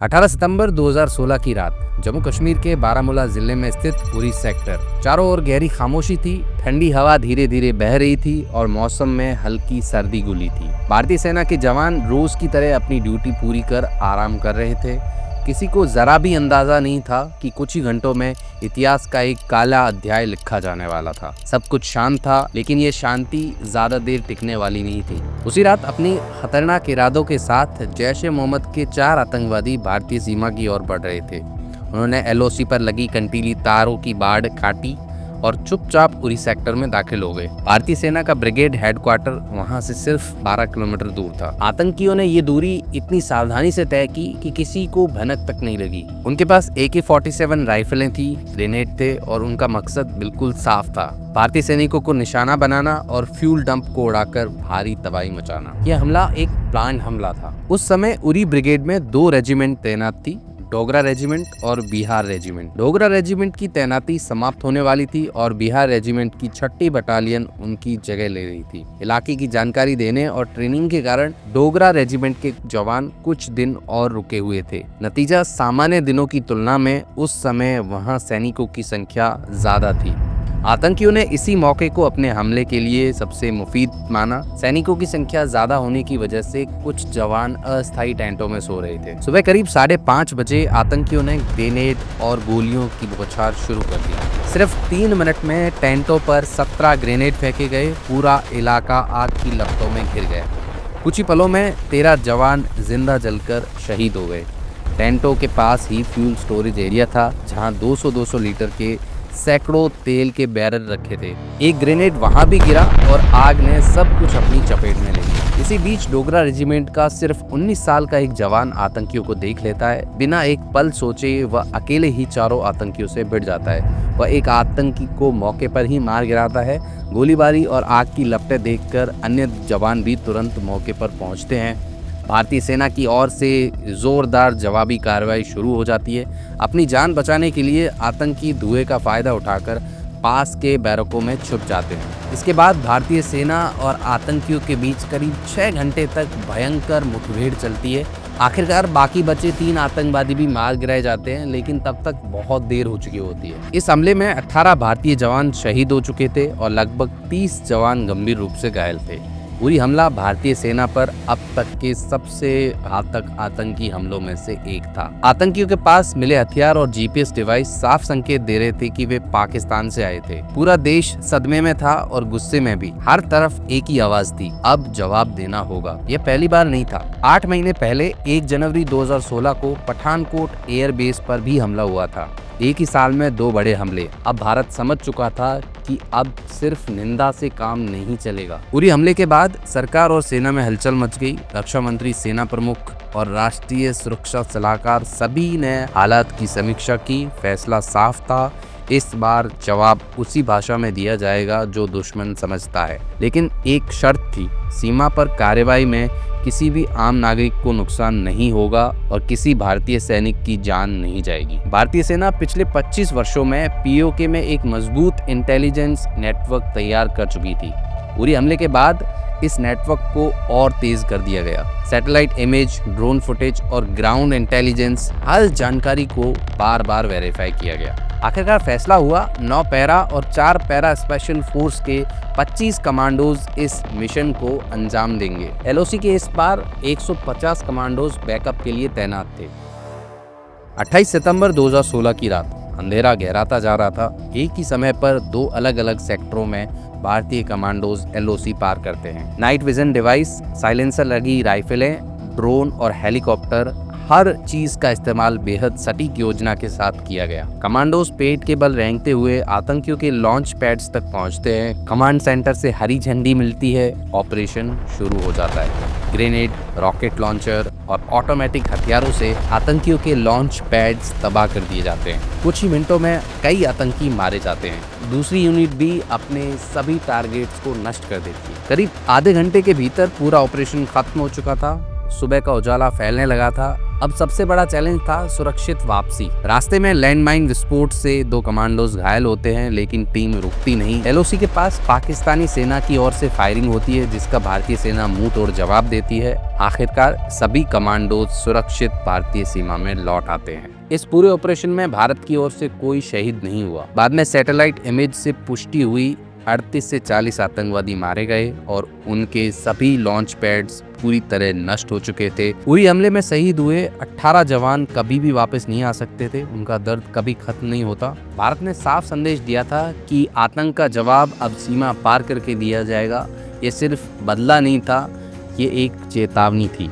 18 सितंबर 2016 की रात जम्मू कश्मीर के बारामूला जिले में स्थित उरी सेक्टर। चारों ओर गहरी खामोशी थी। ठंडी हवा धीरे धीरे बह रही थी और मौसम में हल्की सर्दी घुली थी। भारतीय सेना के जवान रोज की तरह अपनी ड्यूटी पूरी कर आराम कर रहे थे। किसी को जरा भी अंदाजा नहीं था कि कुछ ही घंटों में इतिहास का एक काला अध्याय लिखा जाने वाला था। सब कुछ शांत था, लेकिन ये शांति ज्यादा देर टिकने वाली नहीं थी। उसी रात अपनी खतरनाक इरादों के साथ जैश-ए-मोहम्मद के 4 आतंकवादी भारतीय सीमा की ओर बढ़ रहे थे। उन्होंने एलओसी पर लगी कंटीली तारों की बाड़ काटी और चुपचाप उरी सेक्टर में दाखिल हो गए। भारतीय सेना का ब्रिगेड हेडक्वार्टर वहां से सिर्फ 12 किलोमीटर दूर था। आतंकियों ने ये दूरी इतनी सावधानी से तय की कि किसी को भनक तक नहीं लगी। उनके पास AK-47 राइफलें थी, ग्रेनेड थे और उनका मकसद बिल्कुल साफ था, भारतीय सैनिकों को निशाना बनाना और फ्यूल डंप को उड़ाकर भारी तबाही मचाना। यह हमला एक प्लान हमला था। उस समय उरी ब्रिगेड में 2 रेजिमेंट तैनात थी, डोगरा रेजिमेंट और बिहार रेजिमेंट। डोगरा रेजिमेंट की तैनाती समाप्त होने वाली थी और बिहार रेजिमेंट की 6ठी बटालियन उनकी जगह ले रही थी। इलाके की जानकारी देने और ट्रेनिंग के कारण डोगरा रेजिमेंट के जवान कुछ दिन और रुके हुए थे। नतीजा सामान्य दिनों की तुलना में उस समय वहां सैनिकों की संख्या ज्यादा थी। आतंकियों ने इसी मौके को अपने हमले के लिए सबसे मुफीद माना। सैनिकों की संख्या ज्यादा होने की वजह से कुछ जवान अस्थायी टेंटों में सो रहे थे। सुबह करीब 5:30 बजे आतंकियों ने ग्रेनेड और गोलियों की बौछार शुरू कर दी। सिर्फ 3 मिनट में टेंटों पर 17 ग्रेनेड फेंके गए। पूरा इलाका आग की लपटों में घिर गया। कुछ ही पलों में 13 जवान जिंदा जलकर शहीद हो गए। टेंटों के पास ही फ्यूल स्टोरेज एरिया था, जहाँ 200-200 लीटर के सैकड़ों तेल के बैरल रखे थे। एक ग्रेनेड वहां भी गिरा और आग ने सब कुछ अपनी चपेट में ले लिया। इसी बीच डोगरा रेजिमेंट का सिर्फ 19 साल का एक जवान आतंकियों को देख लेता है। बिना एक पल सोचे वह अकेले ही 4 आतंकियों से भिड़ जाता है। वह एक आतंकी को मौके पर ही मार गिराता है। गोलीबारी और आग की लपटें देखकर अन्य जवान भी तुरंत मौके पर पहुंचते हैं। भारतीय सेना की ओर से जोरदार जवाबी कार्रवाई शुरू हो जाती है। अपनी जान बचाने के लिए आतंकी धुएं का फायदा उठाकर पास के बैरकों में छुप जाते हैं। इसके बाद भारतीय सेना और आतंकियों के बीच करीब 6 घंटे तक भयंकर मुठभेड़ चलती है। आखिरकार बाकी बचे 3 आतंकवादी भी मार गिराए जाते हैं, लेकिन तब तक बहुत देर हो चुकी होती है। इस हमले में 18 भारतीय जवान शहीद हो चुके थे और लगभग 30 जवान गंभीर रूप से घायल थे। उरी हमला भारतीय सेना पर अब तक के सबसे घातक आतंकी हमलों में से एक था। आतंकियों के पास मिले हथियार और GPS डिवाइस साफ संकेत दे रहे थे कि वे पाकिस्तान से आए थे। पूरा देश सदमे में था और गुस्से में भी। हर तरफ एक ही आवाज थी, अब जवाब देना होगा। यह पहली बार नहीं था। 8 महीने पहले 1 जनवरी 2016 को पठानकोट एयरबेस पर भी हमला हुआ था। एक ही साल में 2 बड़े हमले। अब भारत समझ चुका था कि अब सिर्फ निंदा से काम नहीं चलेगा। उरी हमले के बाद सरकार और सेना में हलचल मच गई। रक्षा मंत्री, सेना प्रमुख और राष्ट्रीय सुरक्षा सलाहकार सभी ने हालात की समीक्षा की। फैसला साफ था, इस बार जवाब उसी भाषा में दिया जाएगा जो दुश्मन समझता है। लेकिन एक शर्त थी, सीमा पर कार्रवाई में किसी भी आम नागरिक को नुकसान नहीं होगा और किसी भारतीय सैनिक की जान नहीं जाएगी। भारतीय सेना पिछले 25 वर्षों में POK में एक मजबूत इंटेलिजेंस नेटवर्क तैयार कर चुकी थी। उरी हमले के बाद इस नेटवर्क को और तेज कर दिया गया। सैटेलाइट इमेज, ड्रोन फुटेज और ग्राउंड इंटेलिजेंस हर जानकारी को बार बार वेरीफाई किया गया। आखिरकार फैसला हुआ। 9 पैरा और 4 पैरा स्पेशल फोर्स के 25 कमांडोज इस मिशन को अंजाम देंगे। LOC के इस बार 150 कमांडोज बैकअप के लिए तैनात थे। 28 सितंबर 2016 की रात अंधेरा गहराता जा रहा था। एक ही समय पर 2 अलग अलग सेक्टरों में भारतीय कमांडोज LOC पार करते हैं। नाइट विजन डिवाइस, साइलेंसर लगी राइफलें, ड्रोन और हेलीकॉप्टर, हर चीज का इस्तेमाल बेहद सटीक योजना के साथ किया गया। कमांडोज पेट के बल रेंगते हुए आतंकियों के लॉन्च पैड्स तक पहुंचते हैं। कमांड सेंटर से हरी झंडी मिलती है। ऑपरेशन शुरू हो जाता है। ग्रेनेड, रॉकेट लॉन्चर और ऑटोमेटिक हथियारों से आतंकियों के लॉन्च पैड्स तबाह कर दिए जाते हैं। कुछ ही मिनटों में कई आतंकी मारे जाते हैं। दूसरी यूनिट भी अपने सभी टारगेट्स को नष्ट कर देती है। करीब आधे घंटे के भीतर पूरा ऑपरेशन खत्म हो चुका था। सुबह का उजाला फैलने लगा था। अब सबसे बड़ा चैलेंज था सुरक्षित वापसी। रास्ते में लैंडमाइन विस्फोट से 2 कमांडोज घायल होते हैं, लेकिन टीम रुकती नहीं। एलओसी के पास पाकिस्तानी सेना की ओर से फायरिंग होती है, जिसका भारतीय सेना मुंह तोड़ जवाब देती है। आखिरकार सभी कमांडोज सुरक्षित भारतीय सीमा में लौट आते हैं। इस पूरे ऑपरेशन में भारत की ओर से कोई शहीद नहीं हुआ। बाद में सैटेलाइट इमेज से पुष्टि हुई 38 से 40 आतंकवादी मारे गए और उनके सभी लॉन्च पैड्स पूरी तरह नष्ट हो चुके थे। उरी हमले में शहीद हुए 18 जवान कभी भी वापस नहीं आ सकते थे, उनका दर्द कभी खत्म नहीं होता। भारत ने साफ संदेश दिया था कि आतंक का जवाब अब सीमा पार करके दिया जाएगा। ये सिर्फ बदला नहीं था, ये एक चेतावनी थी।